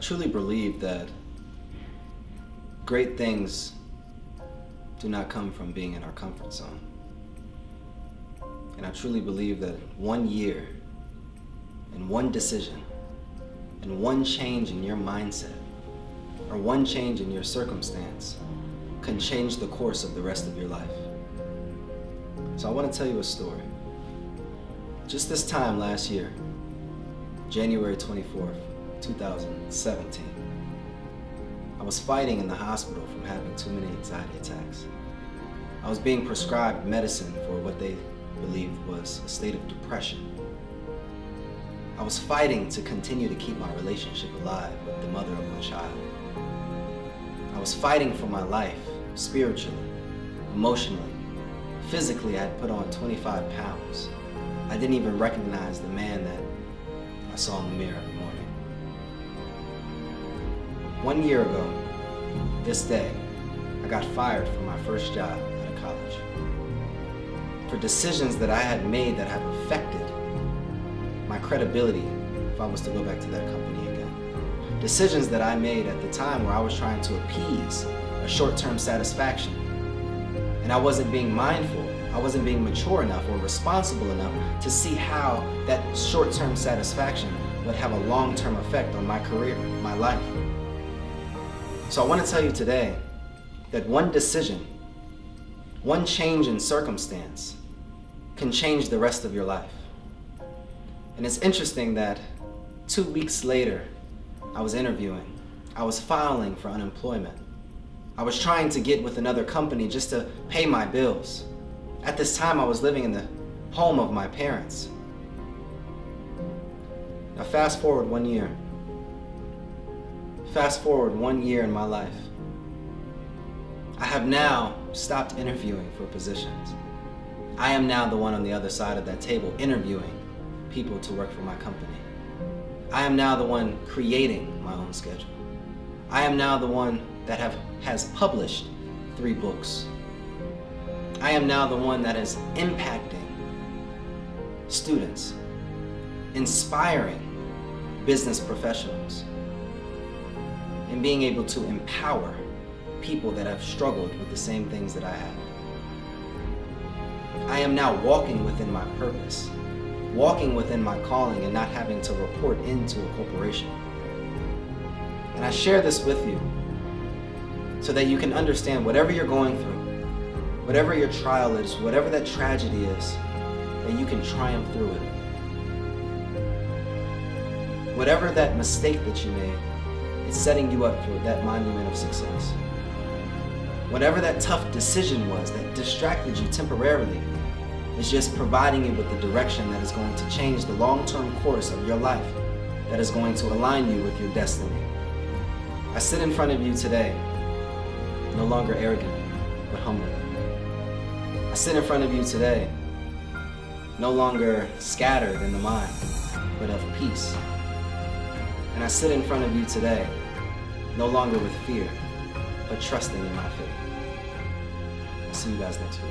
truly believe that great things do not come from being in our comfort zone. And I truly believe that 1 year and one decision and one change in your mindset or one change in your circumstance can change the course of the rest of your life. So I want to tell you a story. Just this time last year, January 24th, 2017, I was fighting in the hospital from having too many anxiety attacks. I was being prescribed medicine for what they believed was a state of depression. I was fighting to continue to keep my relationship alive with the mother of my child. I was fighting for my life, spiritually, emotionally. Physically, I had put on 25 pounds. I didn't even recognize the man that I saw in the mirror every morning. 1 year ago, this day, I got fired from my first job out of college for decisions that I had made that have affected my credibility if I was to go back to that company again. Decisions that I made at the time where I was trying to appease a short-term satisfaction, and I wasn't being mindful, I wasn't being mature enough or responsible enough to see how that short-term satisfaction would have a long-term effect on my career, my life. So I want to tell you today that one decision, one change in circumstance can change the rest of your life. And it's interesting that 2 weeks later, I was interviewing. I was filing for unemployment. I was trying to get with another company just to pay my bills. At this time, I was living in the home of my parents. Now fast forward 1 year. Fast forward 1 year in my life. I have now stopped interviewing for positions. I am now the one on the other side of that table interviewing people to work for my company. I am now the one creating my own schedule. I am now the one that has published 3 books. I am now the one that is impacting students, inspiring business professionals, and being able to empower people that have struggled with the same things that I have. I am now walking within my purpose, walking within my calling and not having to report into a corporation. And I share this with you so that you can understand whatever you're going through, whatever your trial is, whatever that tragedy is, that you can triumph through it. Whatever that mistake that you made, it's setting you up for that monument of success. Whatever that tough decision was that distracted you temporarily, is just providing you with the direction that is going to change the long-term course of your life, that is going to align you with your destiny. I sit in front of you today, no longer arrogant, but humble. I sit in front of you today, no longer scattered in the mind, but of peace. And I sit in front of you today, no longer with fear, but trusting in my faith. I'll see you guys next week.